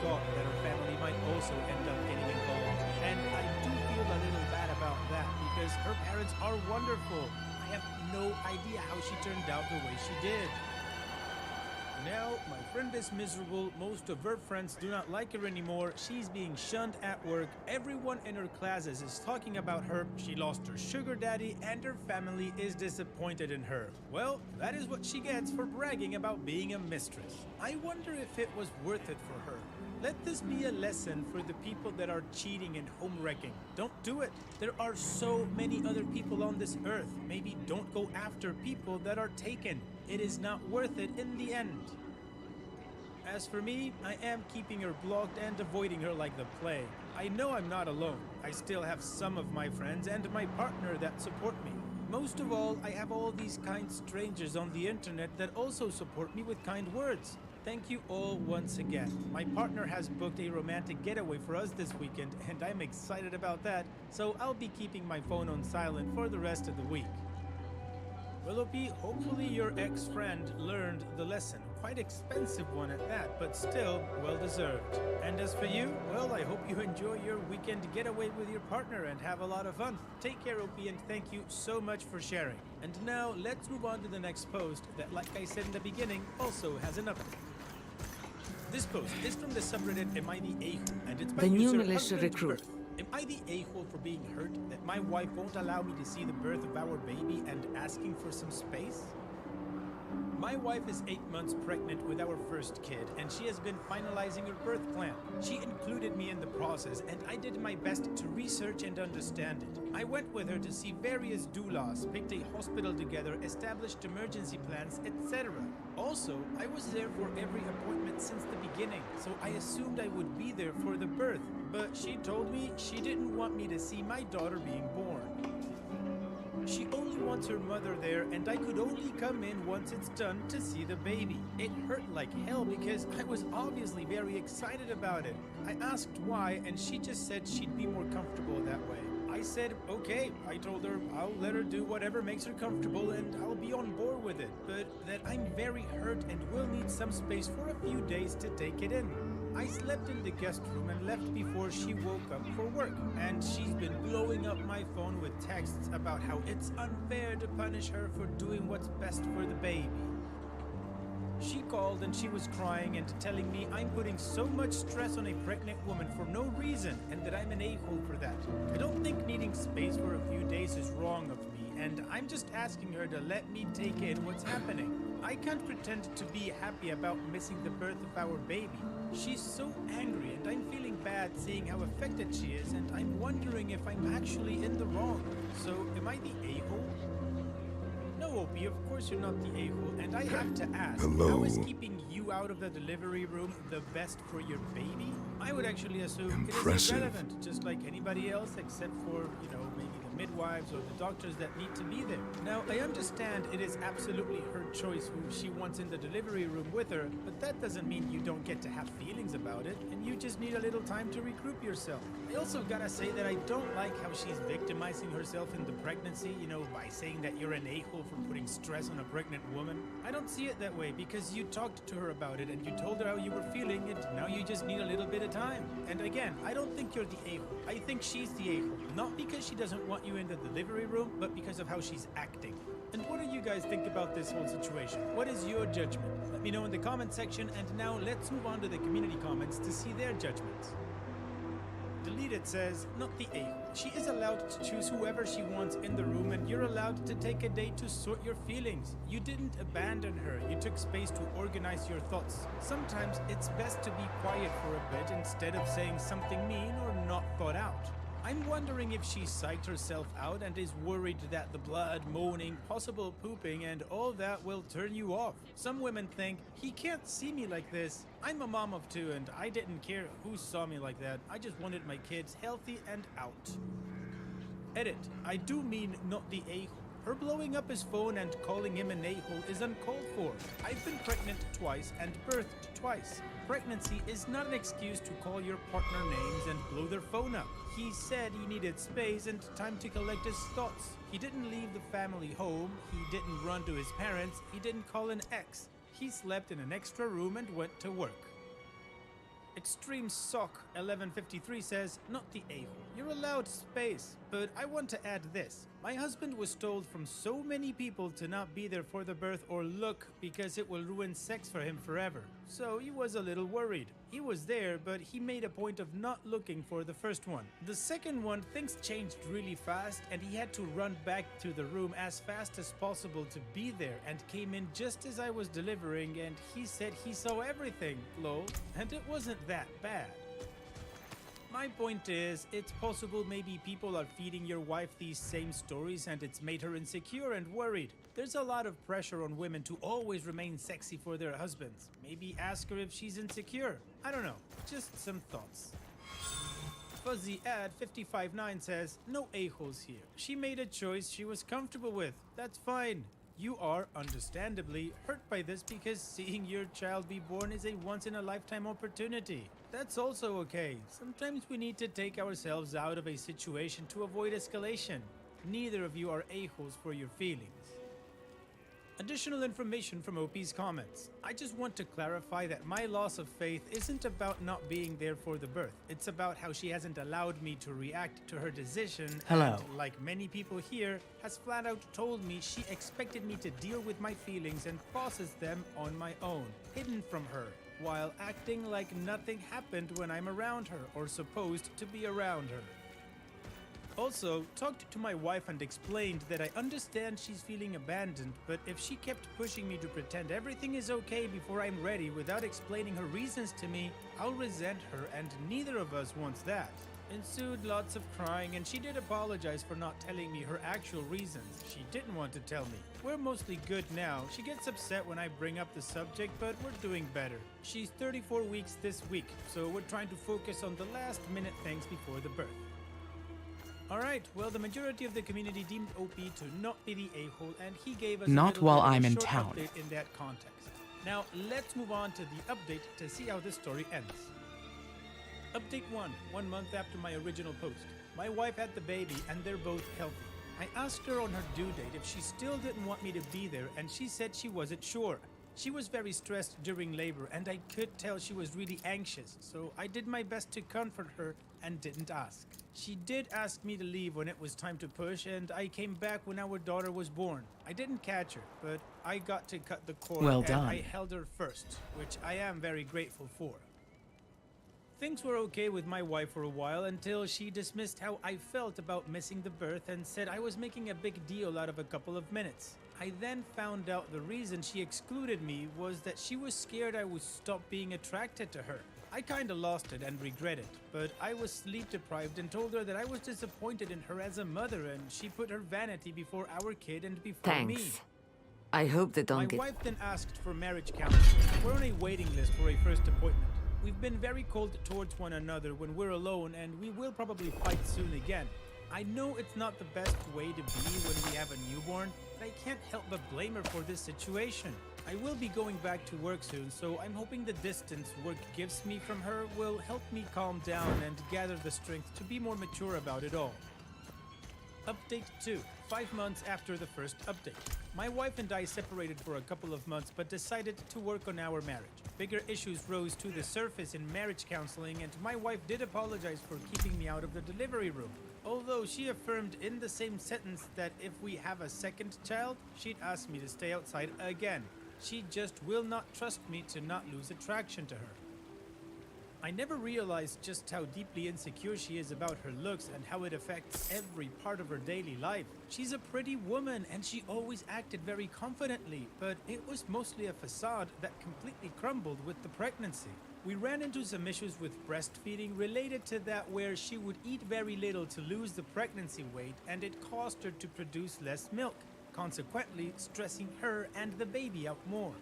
thought that her family might also end up getting involved. And I do feel a little bad about that because her parents are wonderful. I have no idea how she turned out the way she did. Now, my friend is miserable, most of her friends do not like her anymore, she's being shunned at work, everyone in her classes is talking about her, she lost her sugar daddy, and her family is disappointed in her. Well, that is what she gets for bragging about being a mistress. I wonder if it was worth it for her. Let this be a lesson for the people that are cheating and home wrecking. Don't do it. There are so many other people on this earth. Maybe don't go after people that are taken. It is not worth it in the end. As for me, I am keeping her blocked and avoiding her like the plague. I know I'm not alone. I still have some of my friends and my partner that support me. Most of all, I have all these kind strangers on the internet that also support me with kind words. Thank you all once again. My partner has booked a romantic getaway for us this weekend, and I'm excited about that, so I'll be keeping my phone on silent for the rest of the week. Willoughby, hopefully your ex-friend learned the lesson. Quite expensive one at that, but still well-deserved. And as for you, well, I hope you enjoy your weekend getaway with your partner and have a lot of fun. Take care, Opie, and thank you so much for sharing. And now, let's move on to the next post that, like I said in the beginning, also has an update. This post is from the subreddit Am I the A-hole? And it's by The new user militia Husband recruit. Birth. Am I the a-hole for being hurt that my wife won't allow me to see the birth of our baby and asking for some space? My wife is 8 months pregnant with our first kid, and she has been finalizing her birth plan. She included me in the process, and I did my best to research and understand it. I went with her to see various doulas, picked a hospital together, established emergency plans, etc. Also, I was there for every appointment since the beginning, so I assumed I would be there for the birth. But she told me she didn't want me to see my daughter being born. She only wants her mother there, and I could only come in once it's done to see the baby. It hurt like hell because I was obviously very excited about it. I asked why, and she just said she'd be more comfortable that way. I said, okay. I told her I'll let her do whatever makes her comfortable and I'll be on board with it, but that I'm very hurt and will need some space for a few days to take it in. I slept in the guest room and left before she woke up for work, and she's been blowing up my phone with texts about how it's unfair to punish her for doing what's best for the baby. She called and she was crying and telling me I'm putting so much stress on a pregnant woman for no reason and that I'm an a-hole for that. I don't think needing space for a few days is wrong of me, and I'm just asking her to let me take in what's happening. I can't pretend to be happy about missing the birth of our baby. She's so angry and I'm feeling bad seeing how affected she is, and I'm wondering if I'm actually in the wrong. So, am I the a-hole? No, Opie, of course you're not the a-hole, and I have to ask, how is keeping you out of the delivery room the best for your baby? I would actually assume it is irrelevant, just like anybody else, except for, maybe the midwives or the doctors that need to be there. Now, I understand it is absolutely her choice who she wants in the delivery room with her, but that doesn't mean you don't get to have feelings about it, and you just need a little time to regroup yourself. I also gotta say that I don't like how she's victimizing herself in the pregnancy, by saying that you're an a-hole for putting stress on a pregnant woman. I don't see it that way, because you talked to her about it and you told her how you were feeling, and now you just need a little bit of time. And again, I don't think you're the a-hole. I think she's the a-hole. Not because she doesn't want you in the delivery room, but because of how she's acting. And what do you guys think about this whole situation? What is your judgment? Let me know in the comment section, and now let's move on to the community comments to see their judgments. Deleted says, not the a-hole. She is allowed to choose whoever she wants in the room, and you're allowed to take a day to sort your feelings. You didn't abandon her. You took space to organize your thoughts. Sometimes it's best to be quiet for a bit instead of saying something mean or not thought out. I'm wondering if she psyched herself out and is worried that the blood, moaning, possible pooping, and all that will turn you off. Some women think, he can't see me like this. I'm a mom of 2 and I didn't care who saw me like that. I just wanted my kids healthy and out. Edit. I do mean not the a-hole. Her blowing up his phone and calling him an a-hole is uncalled for. I've been pregnant twice and birthed twice. Pregnancy is not an excuse to call your partner names and blow their phone up. He said he needed space and time to collect his thoughts. He didn't leave the family home, he didn't run to his parents, he didn't call an ex. He slept in an extra room and went to work. Extreme Sock 1153 says, not the a-hole. You're allowed space, but I want to add this. My husband was told from so many people to not be there for the birth or look because it will ruin sex for him forever. So he was a little worried. He was there, but he made a point of not looking for the first one. The second one, things changed really fast and he had to run back to the room as fast as possible to be there and came in just as I was delivering and he said he saw everything, lol, and it wasn't that bad. My point is, it's possible maybe people are feeding your wife these same stories and it's made her insecure and worried. There's a lot of pressure on women to always remain sexy for their husbands. Maybe ask her if she's insecure. I don't know, just some thoughts. Fuzzy Ad 559 says, no a-holes here. She made a choice she was comfortable with. That's fine. You are, understandably, hurt by this because seeing your child be born is a once-in-a-lifetime opportunity. That's also okay. Sometimes we need to take ourselves out of a situation to avoid escalation. Neither of you are a-holes for your feelings. Additional information from OP's comments. I just want to clarify that my loss of faith isn't about not being there for the birth. It's about how she hasn't allowed me to react to her decision. Hello. And, like many people here, has flat out told me she expected me to deal with my feelings and process them on my own, hidden from her, while acting like nothing happened when I'm around her or supposed to be around her. Also, talked to my wife and explained that I understand she's feeling abandoned, but if she kept pushing me to pretend everything is okay before I'm ready without explaining her reasons to me, I'll resent her and neither of us wants that. Ensued lots of crying and she did apologize for not telling me her actual reasons. She didn't want to tell me. We're mostly good now. She gets upset when I bring up the subject, but we're doing better. She's 34 weeks this week, so we're trying to focus on the last minute things before the birth. Alright, well, the majority of the community deemed OP to not be the a-hole, and he gave us Not while I'm in short town. update in that context. Now, let's move on to the update to see how this story ends. Update 1 month after my original post. My wife had the baby, and they're both healthy. I asked her on her due date if she still didn't want me to be there, and she said she wasn't sure. She was very stressed during labor, and I could tell she was really anxious, so I did my best to comfort her and didn't ask. She did ask me to leave when it was time to push, and I came back when our daughter was born. I didn't catch her, but I got to cut the cord Well and done. I held her first, which I am very grateful for. Things were okay with my wife for a while until she dismissed how I felt about missing the birth and said I was making a big deal out of a couple of minutes. I then found out the reason she excluded me was that she was scared I would stop being attracted to her. I kinda lost it and regret it, but I was sleep deprived and told her that I was disappointed in her as a mother and she put her vanity before our kid and before me. Thanks. I hope they don't My get... wife then asked for marriage counseling. We're on a waiting list for a first appointment. We've been very cold towards one another when we're alone and we will probably fight soon again. I know it's not the best way to be when we have a newborn, but I can't help but blame her for this situation. I will be going back to work soon, so I'm hoping the distance work gives me from her will help me calm down and gather the strength to be more mature about it all. Update 2, 5 months after the first update. My wife and I separated for a couple of months but decided to work on our marriage. Bigger issues rose to the surface in marriage counseling and my wife did apologize for keeping me out of the delivery room. Although she affirmed in the same sentence that if we have a second child, she'd ask me to stay outside again. She just will not trust me to not lose attraction to her. I never realized just how deeply insecure she is about her looks and how it affects every part of her daily life. She's a pretty woman and she always acted very confidently, but it was mostly a facade that completely crumbled with the pregnancy. We ran into some issues with breastfeeding related to that where she would eat very little to lose the pregnancy weight and it caused her to produce less milk, consequently stressing her and the baby out more.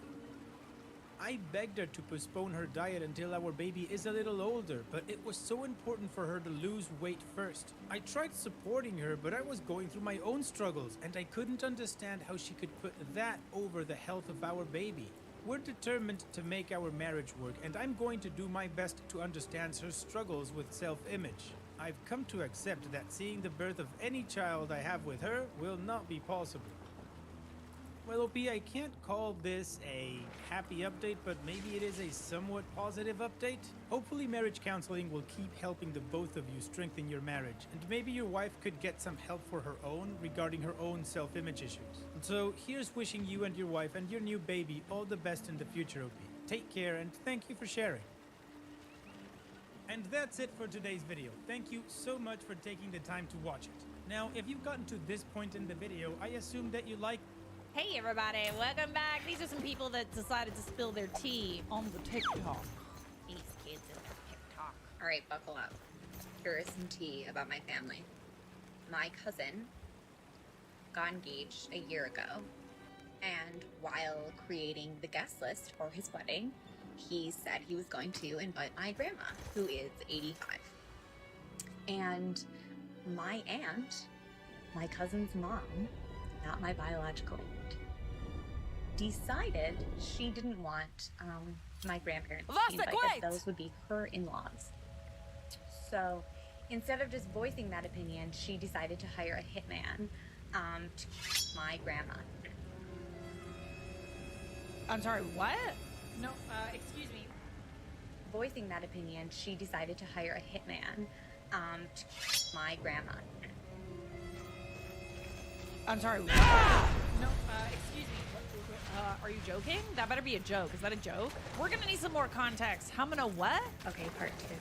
I begged her to postpone her diet until our baby is a little older, but it was so important for her to lose weight first. I tried supporting her, but I was going through my own struggles, and I couldn't understand how she could put that over the health of our baby. We're determined to make our marriage work, and I'm going to do my best to understand her struggles with self-image. I've come to accept that seeing the birth of any child I have with her will not be possible. Well, OP, I can't call this a happy update, but maybe it is a somewhat positive update. Hopefully marriage counseling will keep helping the both of you strengthen your marriage, and maybe your wife could get some help for her own regarding her own self-image issues. And so here's wishing you and your wife and your new baby all the best in the future, OP. Take care, and thank you for sharing. And that's it for today's video. Thank you so much for taking the time to watch it. Now, if you've gotten to this point in the video, I assume that you like. Hey everybody, welcome back. These are some people that decided to spill their tea on the TikTok. These kids in the TikTok. All right, buckle up. Here is some tea about my family. My cousin got engaged a year ago, and while creating the guest list for his wedding, he said he was going to invite my grandma, who is 85. And my aunt, my cousin's mom, not my biological aunt, decided she didn't want my grandparents to be invited. Those would be her in-laws. So instead of just voicing that opinion, she decided to hire a hitman to my grandma. I'm sorry, what? No, excuse me. Voicing that opinion, she decided to hire a hitman to my grandma. I'm sorry. No, excuse me. Are you joking? That better be a joke. Is that a joke? We're gonna need some more context. How many what? Okay, part 2.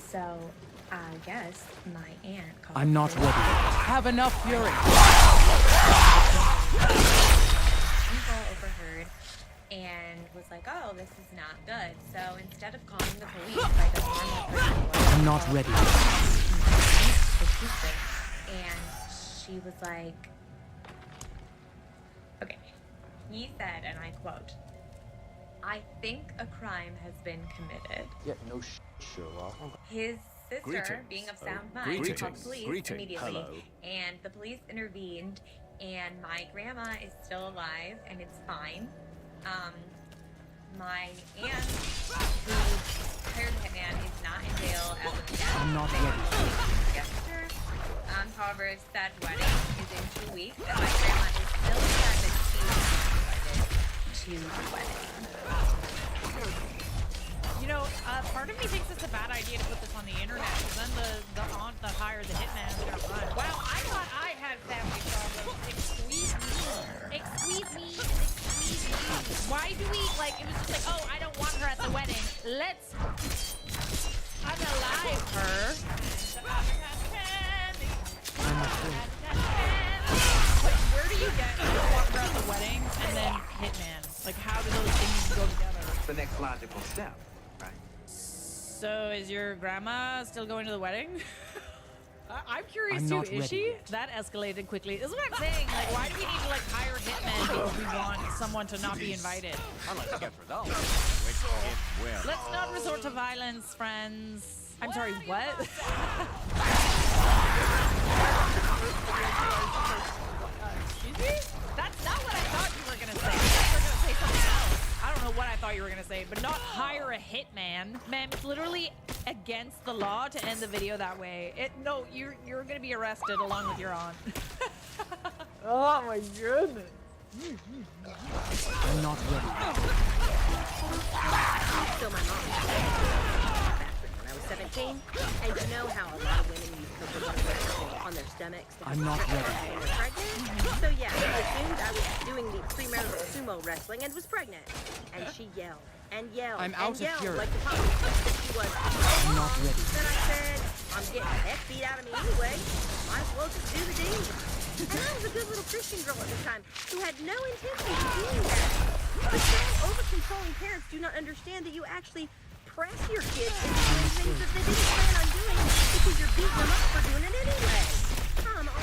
So, I guess my aunt called. I'm not ready. Have enough fury. Uncle overheard and was like, "Oh, this is not good." So instead of calling the police like a normal person would, I'm not ready. And she was like, okay. He said, and I quote, "I think a crime has been committed." Yeah, no Sherlock. His sister, Greetings. being of sound Oh, mind, greetings. called police Greeting. immediately. Hello. And the police intervened, and my grandma is still alive, and it's fine. My aunt, who hired the hitman, is not in jail as of yet. I'm not ready. Yesterday. However, said wedding is in 2 weeks, and my grandma is still sad that she was not invited to the wedding. You know, part of me thinks it's a bad idea to put this on the internet, because then the aunt that hired the hitman is gonna run. Wow, I thought I had family problems. Excuse me. Excuse me. Excuse me. Why do we, like, it was just like, oh, I don't want her at the wedding. Let's unalive her. Wait, where do you get you don't want her at the wedding and then hitman? Like, how do those things go together? The next logical step, right? So is your grandma still going to the wedding? I'm curious I'm too. not Is ready she? yet. That escalated quickly. This is what I'm saying. Like, why do we need to like hire hitmen because we want someone to not be invited? I'd like to get for those. Let's not resort to violence, friends. I'm sorry, what? Excuse me? That's not what I thought you were gonna say. I thought you were gonna say something else. I don't know what I thought you were gonna say, but not hire a hitman. Ma'am, it's literally against the law to end the video that way. No, you're gonna be arrested along with your aunt. Oh my goodness. I'm not ready. So my mom back when I was 17, and you know how a lot of women use coconut oil on their stomachs to I'm not ready. when they're pregnant. So yeah, she assumed I was doing the premarital sumo wrestling and was pregnant. And she yelled and yelled I'm and out of yelled fury. like the puppy that she was. I'm not ready. Then I said, I'm getting the heck beat out of me anyway. Might as well just do the deed. And I was a good little Christian girl at the time who had no intention of doing that. But some over-controlling parents do not understand that you actually press your kids into doing things that they didn't plan on doing because you're beating them up for doing it anyway. Come on.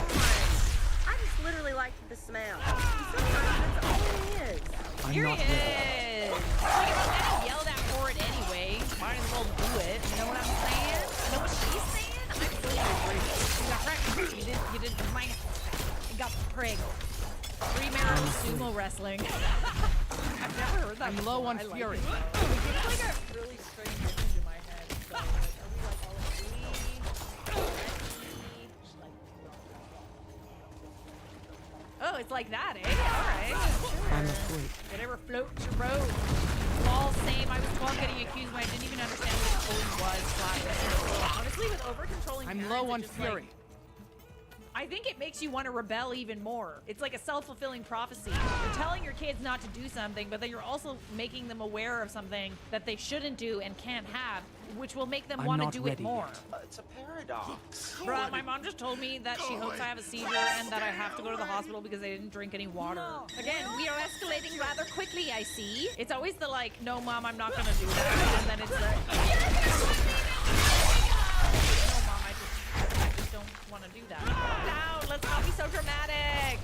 I just literally liked the smell. And sometimes that's all it is. I'm Here not he ready. is. Well, you're not gonna yell that for it anyway. Might as well do it. You know what I'm saying? You know what she's saying? I'm saying you got pregnant. You did minus. You got pregnant. Premarital sumo wrestling. I've never heard that. I'm before. low on I like fury. it. It's like a really strange image in my head. So, like, are we like all agree? Like, Oh, it's like that, eh? All right. I'm asleep. Whatever floats your boat. All same. I was 12 getting accused when I didn't even understand what a code was. Honestly, with over-controlling I'm parents, low on it's just like, fury. I think it makes you want to rebel even more. It's like a self-fulfilling prophecy. You're telling your kids not to do something, but then you're also making them aware of something that they shouldn't do and can't have, which will make them I'm want to not do it ready more. yet. It's a paradox. Bruh, my mom just told me that she hopes I have a seizure and that I have to go to the hospital because I didn't drink any water. Again, we are escalating rather quickly, I see. It's always the like, no mom, I'm not gonna do that. And then it's the, no mom, I just don't want to do that. Calm down, let's not be so dramatic.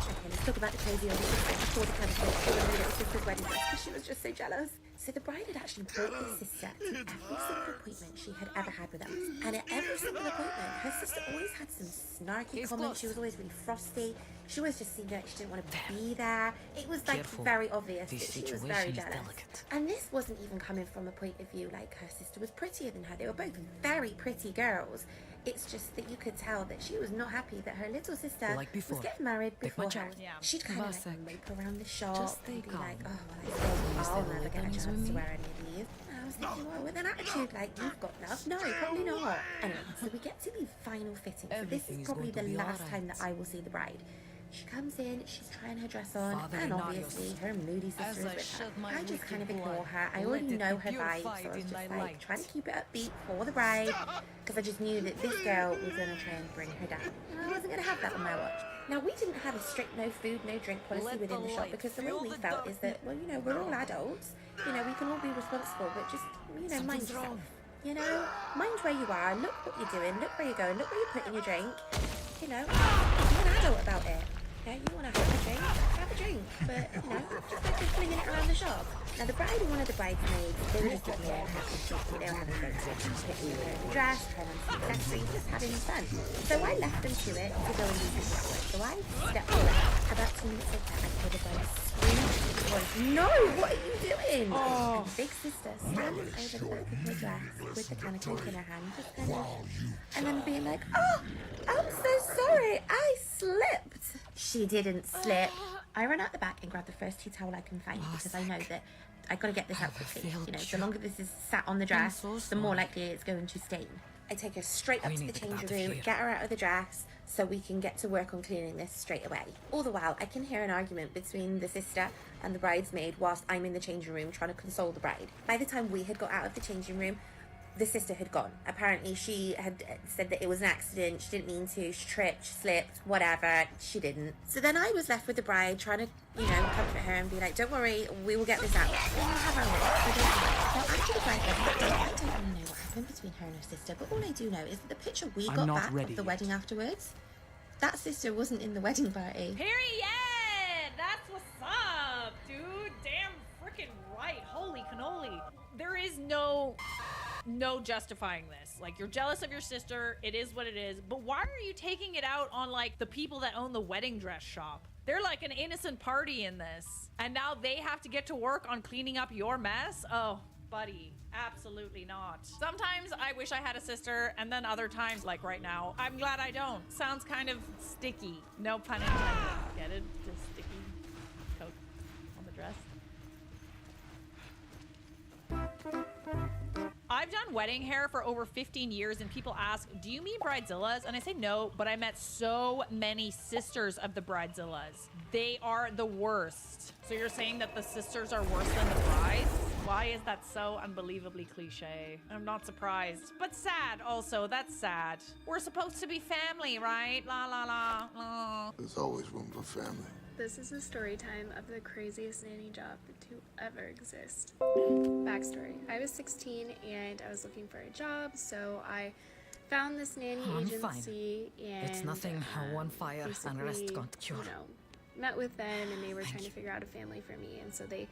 Okay, let's talk about the crazy old sister before the kind of thing she was at sister's wedding dress because she was just so jealous. So the bride had actually brought his sister to every single appointment she had ever had with us. And at every single appointment, her sister always had some snarky comments. She was always really frosty. She always just seemed like she didn't want to be there. It was like Careful. very obvious This that she was situation very is jealous. delicate. And this wasn't even coming from a point of view like her sister was prettier than her. They were both very pretty girls. It's just that you could tell that she was not happy that her little sister Like before. was getting married Take my before her. child. Yeah. She'd kind of Vasek, like mope around the shop just stay and be calm. like, oh, well, I suppose I'll the never get a bunnies chance with to me? wear any of these. And I was thinking, well, with an attitude like you've got, love, no, probably not. Anyway, so we get to the final fitting. So this Everything is is probably going to the be last time alright. that I will see the bride. She comes in, she's trying her dress on, Father and Inarius, obviously her moody as sister I is with shed her. my I just kind of wicked ignore blood, her. I let already it know be her vibes, so purified I was in just thy like light. trying to keep it upbeat for the bride, because I just knew that this girl was going to try and bring her down. And I wasn't going to have that on my watch. Now, we didn't have a strict no food, no drink policy Let within the the shop light because the way fill we the felt is that, well, you know, we're all adults. You know, we can all be responsible, but just, you know, mind Something's yourself. wrong. You know, mind where you are, look what you're doing, look where you're going, look where you're putting your drink. You know, be an adult about it. You know, you want to have a drink, but, you know, just like you're flinging it around the shop. Now, the bride and one of the bridesmaids, they were just getting there, they were having a great time, picking the dress, trying on some accessories, just having fun. So I left them to it to go and do some work. So I stepped away. About 2 minutes later, I heard the bride scream at the voice, no, what are you doing? And big sister standing over the back of her dress with the can of Coke in her hand, just kind of, and then being like, oh, I'm so sorry, I slipped. She didn't slip. I ran out the back and grabbed the first tea towel I can find because I know that I gotta get this out quickly. You know, the longer this is sat on the dress, so the more likely it's going to stain. I take her straight up We to need the to get changing out of room, here. get her out of the dress, so we can get to work on cleaning this straight away. All the while, I can hear an argument between the sister and the bridesmaid whilst I'm in the changing room trying to console the bride. By the time we had got out of the changing room, the sister had gone. Apparently she had said that it was an accident, she didn't mean to, she tripped, she slipped, whatever, she didn't. So then I was left with the bride trying to, you know, comfort her and be like, don't worry, we will get this out. We will have our way, so don't worry. Now after the bride left, I don't really know what happened between her and her sister, but all I do know is that the picture we I'm got not back ready of the yet. wedding afterwards, that sister wasn't in the wedding party. Period! That's what's up, dude. Damn freaking right. Holy cannoli. There is no justifying this. Like, you're jealous of your sister. It is what it is. But why are you taking it out on, like, the people that own the wedding dress shop? They're like an innocent party in this. And now they have to get to work on cleaning up your mess? Oh, buddy. Absolutely not. Sometimes I wish I had a sister, and then other times, like right now, I'm glad I don't. Sounds kind of sticky. No pun intended. Get it? Just sticky Coke on the dress. I've done wedding hair for over 15 years, and people ask, do you mean bridezillas? And I say no, but I met so many sisters of the bridezillas. They are the worst. So you're saying that the sisters are worse than the brides? Why is that so unbelievably cliche? I'm not surprised, but sad also. That's sad. We're supposed to be family, right? La la la. la. There's always room for family. This is a story time of the craziest nanny job to ever exist. Backstory. I was 16 and I was looking for a job, so I found this nanny I'm fine. agency and It's nothing, one fire and the rest basically, can't cure. you know, met with them and they were trying to figure out a family for me, and so they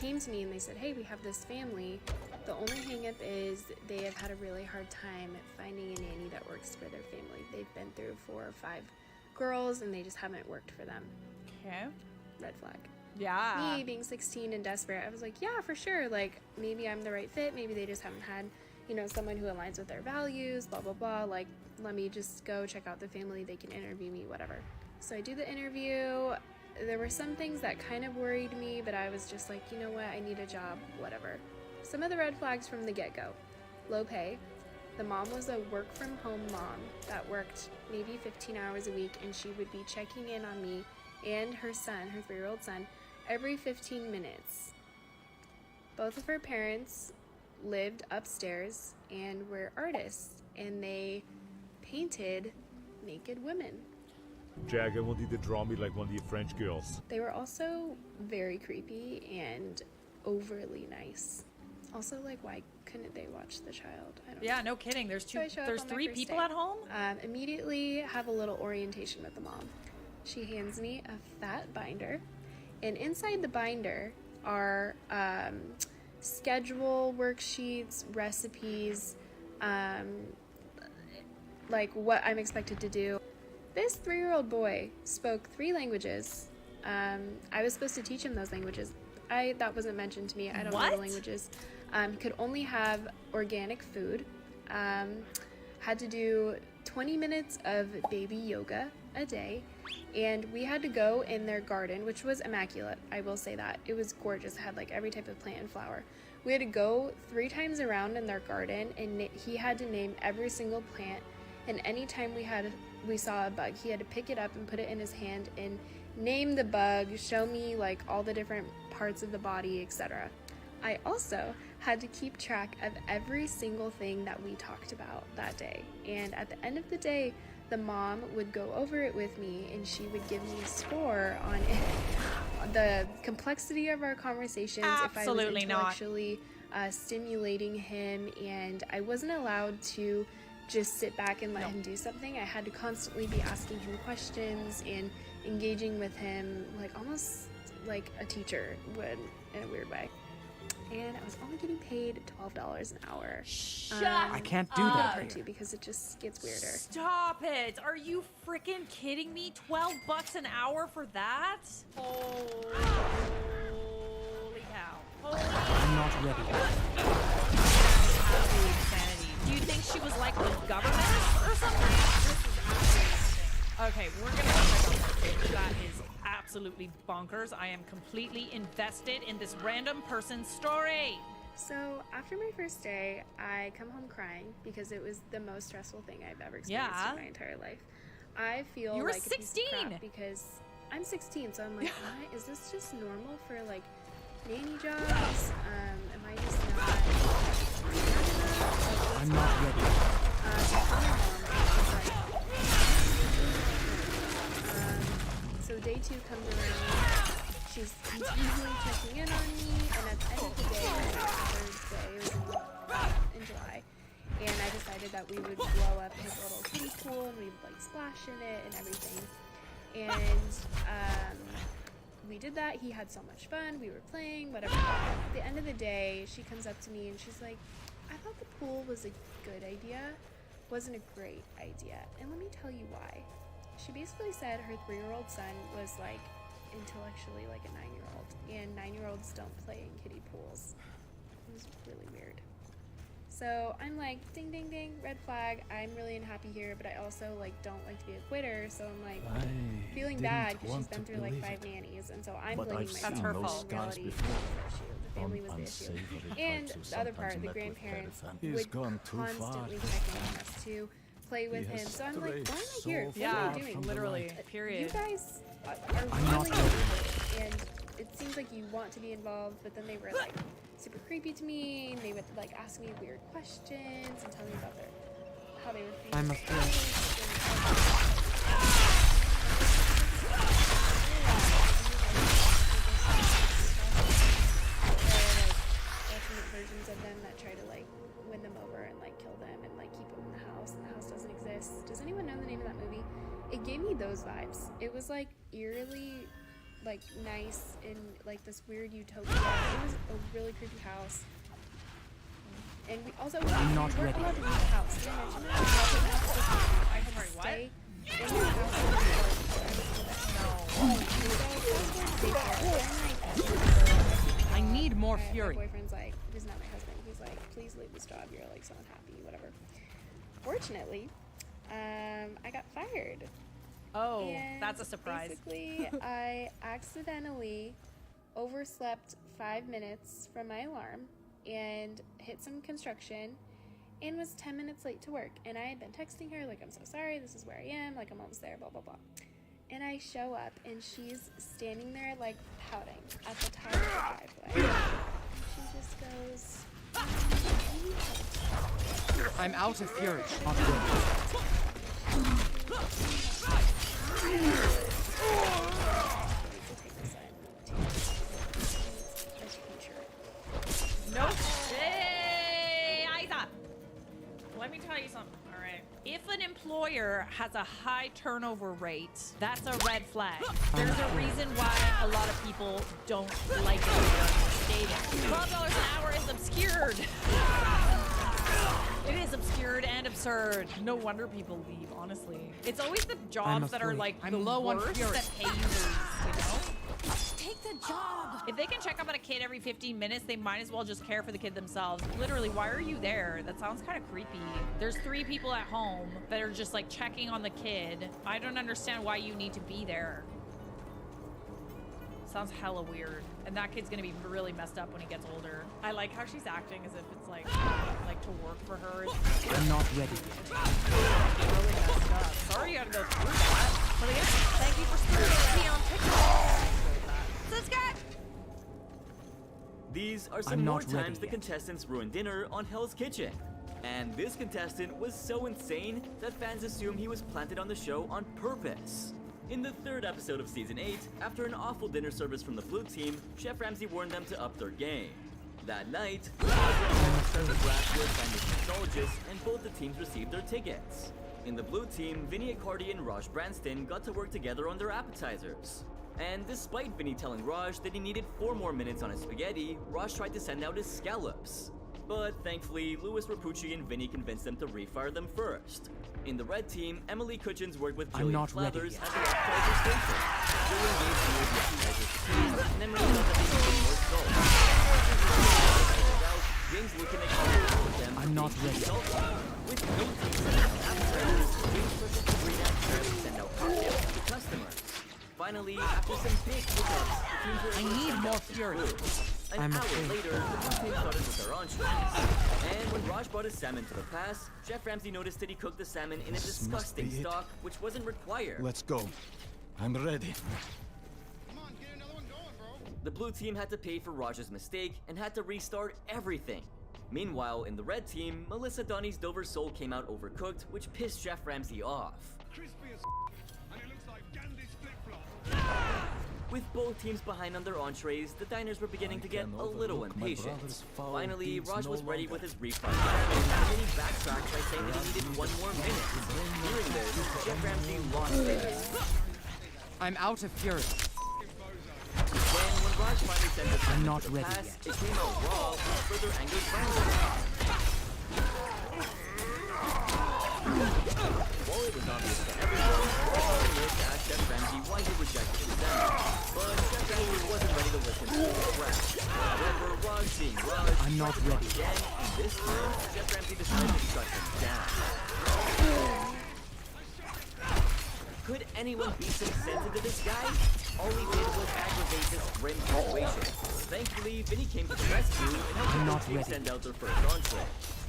came to me and they said, hey, we have this family. The only hang up is they have had a really hard time finding a nanny that works for their family. They've been through 4 or 5 girls and they just haven't worked for them. Okay. Red flag. Yeah. Me being 16 and desperate, I was like, yeah, for sure. Like, maybe I'm the right fit. Maybe they just haven't had, you know, someone who aligns with their values, blah, blah, blah. Like, let me just go check out the family. They can interview me, whatever. So I do the interview. There were some things that kind of worried me, but I was just like, you know what, I need a job, whatever. Some of the red flags from the get-go. Low pay. The mom was a work-from-home mom that worked maybe 15 hours a week, and she would be checking in on me and her son, her 3-year-old son, every 15 minutes. Both of her parents lived upstairs and were artists, and they painted naked women. Jack, I want you to draw me like one of your French girls. They were also very creepy and overly nice. Also, like, why couldn't they watch the child? I don't know. Yeah, no kidding. There's there's 3 people at home? Immediately have a little orientation with the mom. She hands me a fat binder, and inside the binder are schedule worksheets, recipes, like what I'm expected to do. This 3-year-old boy spoke 3 languages. I was supposed to teach him those languages. That wasn't mentioned to me. I don't know the languages. He could only have organic food. Had to do 20 minutes of baby yoga a day. And we had to go in their garden, which was immaculate. I will say that. It was gorgeous. It had like every type of plant and flower. We had to go 3 times around in their garden, and he had to name every single plant. And anytime we saw a bug, he had to pick it up and put it in his hand and name the bug, show me like all the different parts of the body, etc. I also had to keep track of every single thing that we talked about that day. And at the end of the day, the mom would go over it with me, and she would give me a score on it, the complexity of our conversations. Absolutely if I was intellectually stimulating him, and I wasn't allowed to just sit back and let him do something. I had to constantly be asking him questions and engaging with him, like almost like a teacher would, in a weird way. And I was only getting paid $12 an hour. I can't do that Part here. 2 because it just gets weirder. Stop it! Are you freaking kidding me? $12 an hour for that? Holy cow. I'm not ready. Absolute insanity. Do you think she was like the government or something? This is absolutely insane. Okay, we're gonna go check out that page. That is absolutely bonkers. I am completely invested in this random person's story. So after my first day, I come home crying because it was the most stressful thing I've ever experienced in my entire life. I feel You were like a piece of 16. crap because I'm 16, so I'm like, what? Is this just normal for like nanny jobs? Am I just not? I'm not ready. So day 2 comes around. She's continually checking in on me, and at the end of the day, my third day, it was in July, and I decided that we would blow up his little kiddie pool, and we would like splash in it and everything. And we did that. He had so much fun. We were playing, whatever. At the end of the day, she comes up to me and she's like, I thought the pool was a good idea, wasn't a great idea. And let me tell you why. She basically said her 3-year-old son was like intellectually like a 9-year-old, and 9-year-olds don't play in kiddie pools. It was really weird. So I'm like, ding, ding, ding, red flag. I'm really unhappy here, but I also like don't like to be a quitter. So I'm like feeling bad because she's been through like 5 nannies, and so I'm blaming myself. That's her fault. In reality, it was her issue. The family was the issue. And the other part, the grandparents would constantly check in on us to play with him. So I'm like, why am I here? What am I doing? Literally, period. You guys are really involved, and it seems like you want to be involved, but then they were like super creepy to me, and they would like ask me weird questions and tell me about how they were feeling. I'm afraid. Alternate versions of them that try to like win them over and like kill them and like keep them in the house, and the house doesn't exist. Does anyone know the name of that movie? It gave me those vibes. It was like eerily like nice in like this weird utopia. It was a really creepy house. And we also weren't allowed to leave the house. Did I mention that? I had to stay in the house. I need more My fury. boyfriend's like, who's not my husband, he's like, please leave this job, you're like so unhappy, whatever. Fortunately, I got fired. Oh, And that's a surprise. Basically, I accidentally overslept 5 minutes from my alarm and hit some construction and was 10 minutes late to work. And I had been texting her, like, I'm so sorry, this is where I am, like, I'm almost there, blah, blah, blah. And I show up, and she's standing there, like, pouting at the top of the driveway. And she just goes, I'm out of fury. Not No shit. Isa. Let me tell you something, all right? If an employer has a high turnover rate, that's a red flag. There's a reason why a lot of people don't like it dating. $12 an hour is obscured. It is obscured and absurd. No wonder people leave, honestly. It's always the jobs that are like I'm the low on worst fury. that pay you the least, you know? Take the job. If they can check up on a kid every 15 minutes, they might as well just care for the kid themselves. Literally, why are you there? That sounds kind of creepy. There's 3 people at home that are just like checking on the kid. I don't understand why you need to be there. Sounds hella weird. And that kid's gonna be really messed up when he gets older. I like how she's acting as if it's like to work for her. I'm not ready yet. Really messed up. Sorry you had to go through that. But again, thank you for spurring me on TikTok. Scott! These are I'm some more not ready times the yet. contestants ruined dinner on Hell's Kitchen. And this contestant was so insane that fans assume he was planted on the show on purpose. In the 3rd episode of Season 8, after an awful dinner service from the Blue team, Chef Ramsay warned them to up their game. That night, the brass were assigned mixologists, and both the teams received their tickets. In the Blue team, Vinny Accardi and Raj Branston got to work together on their appetizers. And despite Vinny telling Raj that he needed 4 more minutes on his spaghetti, Raj tried to send out his scallops. But thankfully, Louis Rapucci and Vinny convinced them to refire them first. In the red team, Emily Cutchins worked with I'm Jillian not ready Flathers yet. at the appetizer station. Jillian gave Vinny the appetizers to taste, and Emily thought that they needed more salt. James looking at them. I'm not ready. With no team sending out appetizers, James purchased the green appetizer to send out cocktails to customers. Finally, after some big hiccups, the teams were I able to need send more out some fury. food. An I'm hour afraid. later, the blue team started with their entrees. And when Raj brought his salmon to the pass, Chef Ramsay noticed that he cooked the salmon in a This must disgusting be it. stock, which wasn't required. Let's go. I'm ready. The blue team had to pay for Raj's mistake and had to restart everything. Meanwhile, in the red team, Melissa Donnie's Dover sole came out overcooked, which pissed Chef Ramsay off. With both teams behind on their entrees, the diners were beginning to get a little impatient. Finally, Raj was ready with his refried salmon, and then he backtracked by saying that he needed 1 more minute. Hearing this, Chef Ramsay lost it. I'm out of fury. Then, when Raj finally sent the salmon not to the ready pass, yet. it came out raw, which further angered Brandon. While it was obvious to everyone, Raj wanted to ask Chef Ramsay why he rejected his salmon. But Chef Ramsay wasn't ready to listen to his crap. However, Raj being Raj, I'm not ready. again, and this time, Chef Ramsay decided to shut him down. Could anyone be some sense into this guy? All he did was aggravate this grim situation. Thankfully, Vinny came to the rescue and helped the team send out their first entree.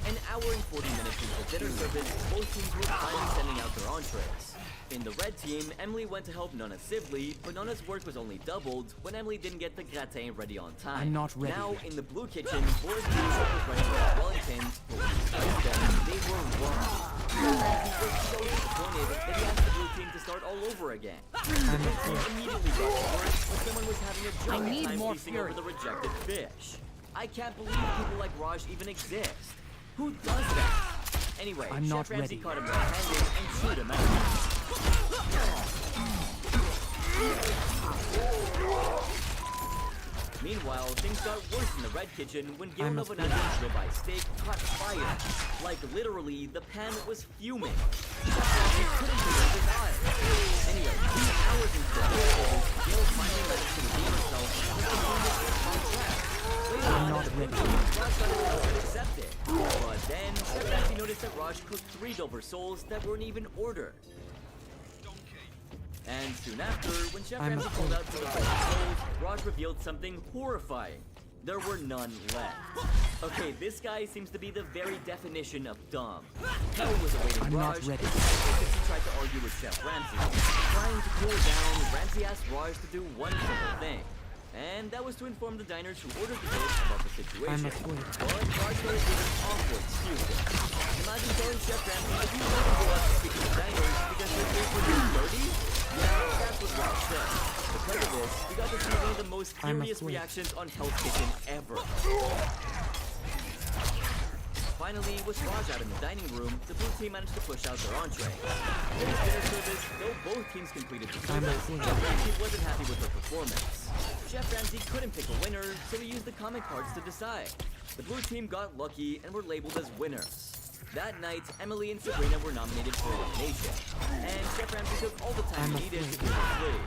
An hour and 40 minutes into the dinner service, both teams were finally sending out their entrees. In the red team, Emily went to help Nonna Sibley, but Nonna's work was only doubled when Emily didn't get the gratin ready on time. I'm not ready Now, yet. in the blue kitchen, Boris Bishop was ready for his Wellingtons, but when he sliced them, they were wrong. He was so disappointed that he asked the blue team to start all over again. The blue team immediately got to work when someone was having a giant need time more feasting fury. over the rejected fish. I can't believe people like Raj even exist. Who does that? Anyway, I'm not Chef Ramsay ready. caught him red-handed and chewed him out. Meanwhile, things got worse in the red kitchen when Gil Novanando's ribeye steak caught fire. Like literally, the pan was fuming. Chef Ramsay couldn't believe his eyes. Anyway, 2 hours into the episode, Gil finally managed to redeem herself and continued with on track. Later on, not the blue ready. team, Raj got it all accepted. But then, Chef Ramsay noticed that Raj cooked 3 Dover soles that weren't even ordered. And soon after, when Chef Ramsay pulled out some of the rolls, Raj revealed something horrifying. There were none left. Okay, this guy seems to be the very definition of dumb. Hell was awaiting Raj as he tried to argue with Chef Ramsay. Trying to cool down, Ramsay asked Raj to do one simple thing. And that was to inform the diners who ordered the dish about the situation. But Raj started giving awful excuses. Imagine telling Chef Ramsay that you want to go out to speak to the diners because your dish was dirty? Yeah, that's what Raj said. Because of this, we got to see one of the most furious reactions on Hell's Kitchen ever. Finally, with Raj out in the dining room, the blue team managed to push out their entree. In his dinner service, though both teams completed the service, Chef Ramsay wasn't happy with their performance. Chef Ramsay couldn't pick a winner, so he used the comment cards to decide. The blue team got lucky and were labeled as winners. That night, Emily and Sabrina were nominated for elimination, and Chef Ramsay took all the time he needed to do the play.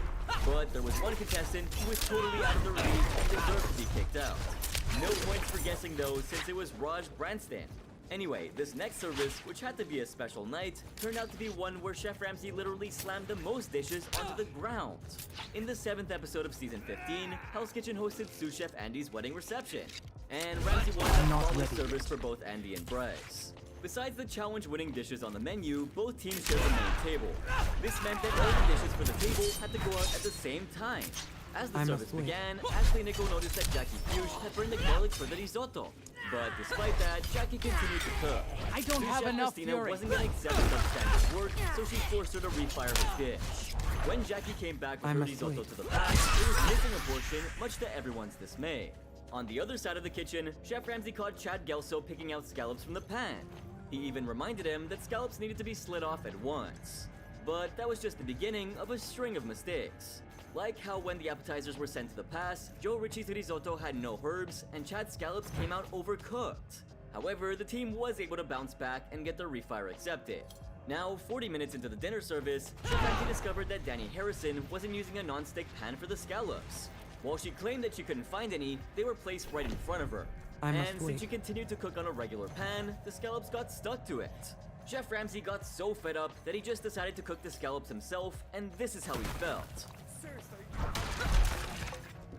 But there was one contestant who was totally out of the league and deserved to be kicked out. No points for guessing though, since it was Raj Branston. Anyway, this next service, which had to be a special night, turned out to be one where Chef Ramsay literally slammed the most dishes onto the ground. In the 7th episode of Season 15, Hell's Kitchen hosted sous chef Andy's wedding reception. And Ramsay won a flawless service for both Andy and Bryce. Besides the challenge-winning dishes on the menu, both teams shared the main table. This meant that all the dishes for the table had to go out at the same time. As the service began, Ashley and Nico noticed that Jackie Fuchs had burned the garlic for the risotto. But despite that, Jackie continued to cook. I don't have enough Christina fury. wasn't going to accept substandard work, so she forced her to refire her dish. When Jackie came back with her risotto to the pan, it was missing a portion, much to everyone's dismay. On the other side of the kitchen, Chef Ramsay caught Chad Gelso picking out scallops from the pan. He even reminded him that scallops needed to be slid off at once. But that was just the beginning of a string of mistakes. Like how when the appetizers were sent to the pass, Joe Ritchie's risotto had no herbs, and Chad's scallops came out overcooked. However, the team was able to bounce back and get their refire accepted. Now, 40 minutes into the dinner service, Chef Ramsay discovered that Danny Harrison wasn't using a non-stick pan for the scallops. While she claimed that she couldn't find any, they were placed right in front of her. And since she continued to cook on a regular pan, the scallops got stuck to it. Chef Ramsay got so fed up that he just decided to cook the scallops himself, and this is how he felt.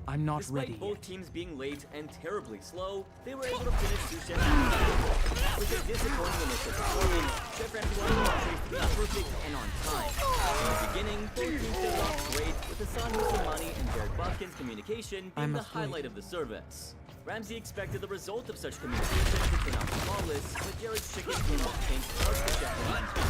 I'm not Despite ready both yet. teams being late and terribly slow, they were able to finish sous chef. With a disappointing initial performance, Chef Ramsay wanted the entrees to be perfect and on time. In the beginning, both teams did off great, with Hassan Husseini and Jared Bobkin's communication being the highlight of the service. Ramsay expected the result of such communication to turn out flawless, but Jared's chicken came off pink towards the Chef Ramsay's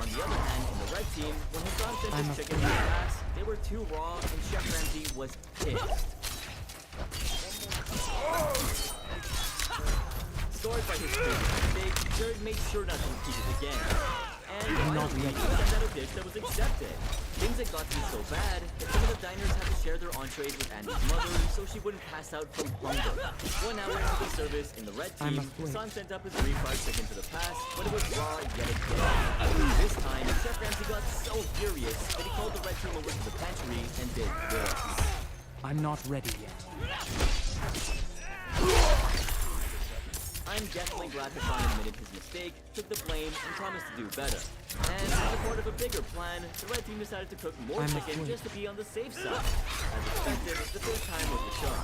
On the other hand, in the red team, when Hassan sent his chicken to the pass, they were too raw and Chef Ramsay was pissed. Scored by his previous mistake, Jared made sure not to repeat it again. And finally, he sent out a dish that was accepted. Things had got to be so bad that some of the diners had to share their entrees with Andy's mother so she wouldn't pass out from hunger. 1 hour into the service in the red team, Hassan sent up his refried chicken to the pass, but it was raw yet again. This time, Chef Ramsay got so furious that he called the red team over to the pantry and did this. I'm not ready yet. I'm definitely glad Hassan admitted his mistake, took the blame, and promised to do better. And as a part of a bigger plan, the red team decided to cook more chicken just to be on the safe side. As expected, the third time was the charm.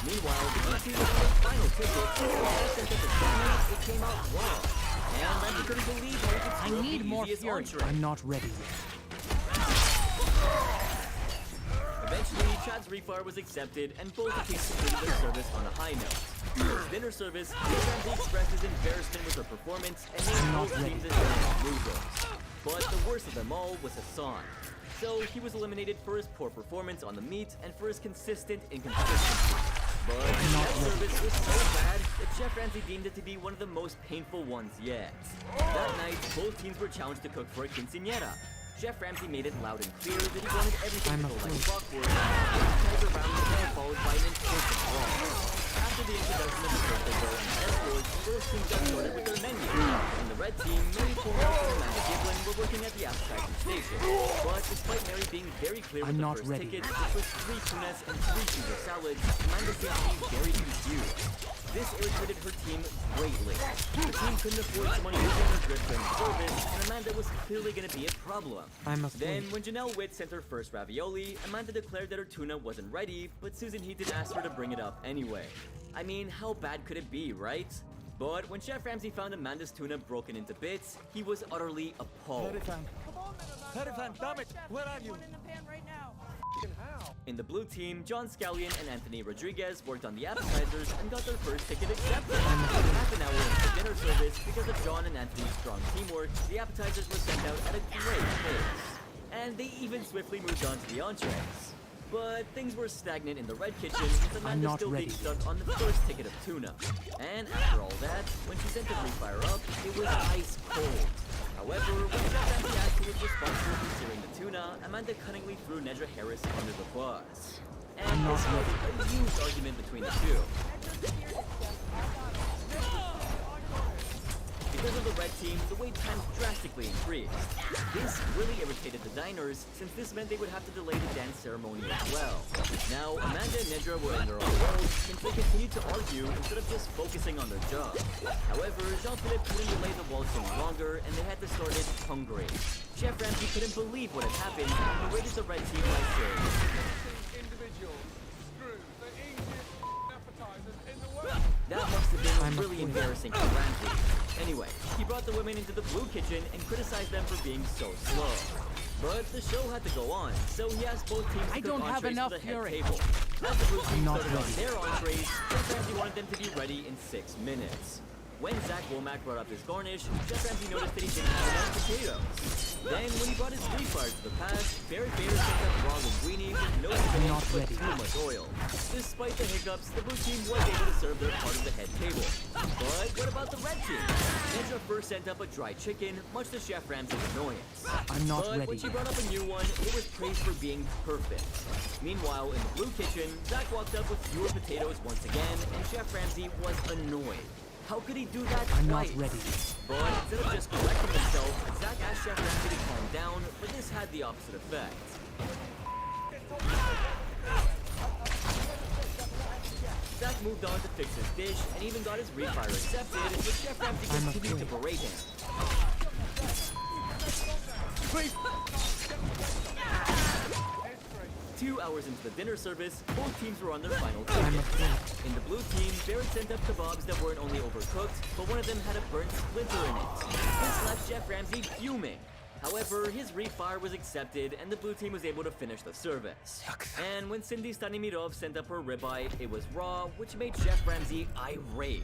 Meanwhile, the blue team was on the final ticket, and when they sent up the salmon, it came out raw. And Ramsay couldn't believe how he could screw up the easiest entree. I'm not ready yet. Eventually, Chad's refire was accepted, and both the teams completed their service on a high note. For his dinner service, Ramsay expressed his embarrassment with her performance and named both teams as losers. But the worst of them all was Hassan. So he was eliminated for his poor performance on the meat and for his consistent inconsistency. But that service was so bad that Chef Ramsay deemed it to be one of the most painful ones yet. That night, both teams were challenged to cook for a quinceañera. Chef Ramsay made it loud and clear that he wanted everything to go like clockwork, and around the followed by an important brawl. After the introduction of the birthday girl and escorts, both teams got started with their menu. In the red team, Mary Cornwell and Amanda Giblin were working at the appetizer station. But despite Mary being very clear with the first ticket, which was 3 tunas and 3 Caesar salads, Amanda seemed to be very confused. This irritated her team greatly. The team couldn't afford someone losing her grip during service, and Amanda was clearly going to be a problem. Then, when Janelle Witt sent her first ravioli, Amanda declared that her tuna wasn't ready, but Susan Heaton asked her to bring it up anyway. I mean, how bad could it be, right? But when Chef Ramsay found Amanda's tuna broken into bits, he was utterly appalled. Terifan, damn it! Where are you? In the blue team, John Scallion and Anthony Rodriguez worked on the appetizers and got their first ticket accepted. Half an hour into the dinner service, because of John and Anthony's strong teamwork, the appetizers were sent out at a great pace. And they even swiftly moved on to the entrees. But things were stagnant in the red kitchen, with Amanda still being stuck on the first ticket of tuna. And after all that, when she sent the refire up, it was ice cold. However, when Chef Ramsay asked who was responsible for searing the tuna, Amanda cunningly threw Nedra Harris under the bus. And this caused a huge argument between the two. Because of the red team, the wait time drastically increased. This really irritated the diners, since this meant they would have to delay the dance ceremony as well. Now, Amanda and Nedra were in their own world, since they continued to argue instead of just focusing on their job. However, Jean-Philippe couldn't delay the waltz any longer, and they had to start it hungry. Chef Ramsay couldn't believe what had happened, and he rated the red team by saying, that must have been really embarrassing for Ramsay. Anyway, he brought the women into the blue kitchen and criticized them for being so slow. But the show had to go on, so he asked both teams to cook entrees for the head table. As the blue team started on their entrees, Chef Ramsay wanted them to be ready in 6 minutes. When Zach Womack brought up his garnish, Chef Ramsay noticed that he didn't have enough potatoes. Then, when he brought his refire to the pass, Barry Bayer sent up raw linguine with no spinach but too much oil. Despite the hiccups, the blue team was able to serve their part of the head table. But what about the red team? Nedra first sent up a dry chicken, much to Chef Ramsay's annoyance. But when she brought up a new one, it was praised for being perfect. Meanwhile, in the blue kitchen, Zach walked up with fewer potatoes once again, and Chef Ramsay was annoyed. How could he do that twice? But instead of just correcting himself, Zach asked Chef Ramsay to calm down, but this had the opposite effect. Zach moved on to fix his dish, and even got his refire accepted, but Chef Ramsay continued to berate him. 2 hours into the dinner service, both teams were on their final ticket. In the blue team, Barrett sent up kebabs that weren't only overcooked, but one of them had a burnt splinter in it. This left Chef Ramsay fuming. However, his refire was accepted, and the blue team was able to finish the service. And when Cindy Stanimirov sent up her ribeye, it was raw, which made Chef Ramsay irate.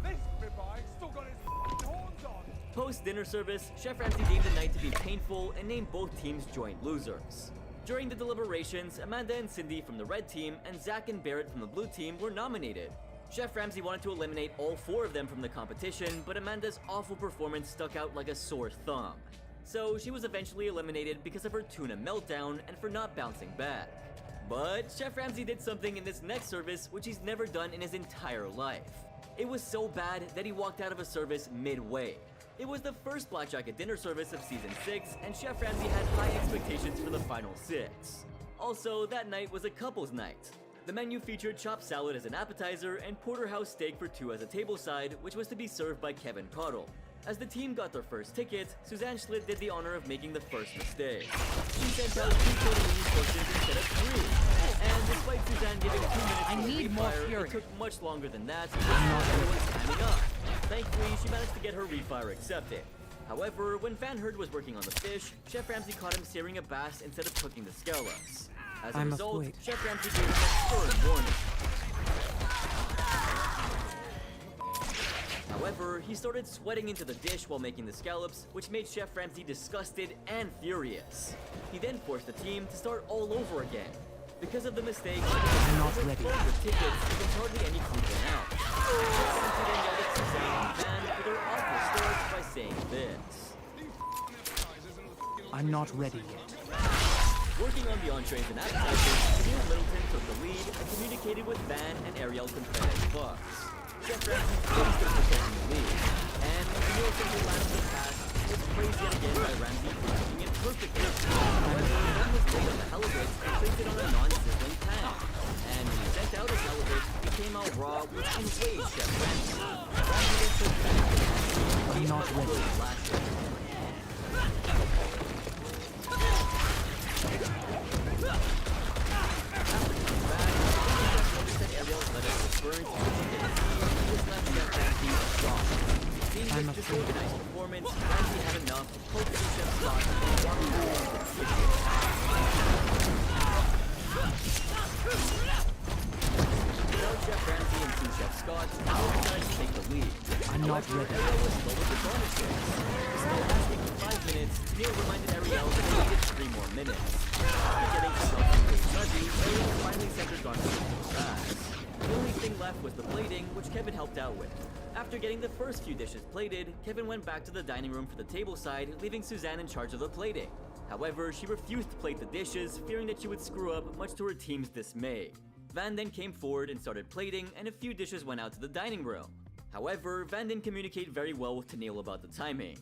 This ribeye still got his horns on! Post-dinner service, Chef Ramsay deemed the night to be painful and named both teams joint losers. During the deliberations, Amanda and Cindy from the red team and Zach and Barrett from the blue team were nominated. Chef Ramsay wanted to eliminate all 4 of them from the competition, but Amanda's awful performance stuck out like a sore thumb. So she was eventually eliminated because of her tuna meltdown and for not bouncing back. But Chef Ramsay did something in this next service which he's never done in his entire life. It was so bad that he walked out of a service midway. It was the first Blackjack at Dinner service of Season 6, and Chef Ramsay had high expectations for the final 6. Also, that night was a couple's night. The menu featured chopped salad as an appetizer and porterhouse steak for 2 as a tableside, which was to be served by Kevin Cottle. As the team got their first ticket, Suzanne Schlitt did the honor of making the first mistake. She sent out 2 tortellini portions instead of 3. And despite Suzanne giving 2 minutes for the refire, it took much longer than that, because everyone was standing up. Thankfully, she managed to get her refire accepted. However, when Van Herd was working on the fish, Chef Ramsay caught him searing a bass instead of cooking the scallops. As a result, Chef Ramsay gave him a stern warning. However, he started sweating into the dish while making the scallops, which made Chef Ramsay disgusted and furious. He then forced the team to start all over again. Because of the mistake, over tickets, there was hardly any food went out. Chef Ramsay then yelled at Suzanne and Van for their awful start by saying this. I'm not ready yet. Working on the entrees and appetizers, Neil Middleton took the lead and communicated with Van and Ariel Contreras-Fox. Chef Ramsay faced them for taking the lead, and when Neil simply landed the pass, he was praised yet again by Ramsay for cooking it perfectly. However, Van was laid on the halibut and placed it on a non-sizzling pan. And when he sent out his halibut, it came out raw Scott would enrage Chef Ramsay. Ramsay then took back I'm not ready. Being just a nice performance, Ramsay had enough to poke the Chef Scott and walk out of the kitchen. Without Chef Ramsay and Sous Chef Scott, both decided to take the lead. I'm not ready. Ariel was slow with the bonuses. Despite asking for 5 minutes, Neil reminded Ariel that they needed 3 more minutes. After getting some help from Dave Fuzzy, Ariel finally sent her garnish to the grass. The only thing left was the plating, which Kevin helped out with. After getting the first few dishes plated, Kevin went back to the dining room for the table side, leaving Suzanne in charge of the plating. However, she refused to plate the dishes, fearing that she would screw up, much to her team's dismay. Van then came forward and started plating, and a few dishes went out to the dining room. However, Van didn't communicate very well with Tennille about the timing.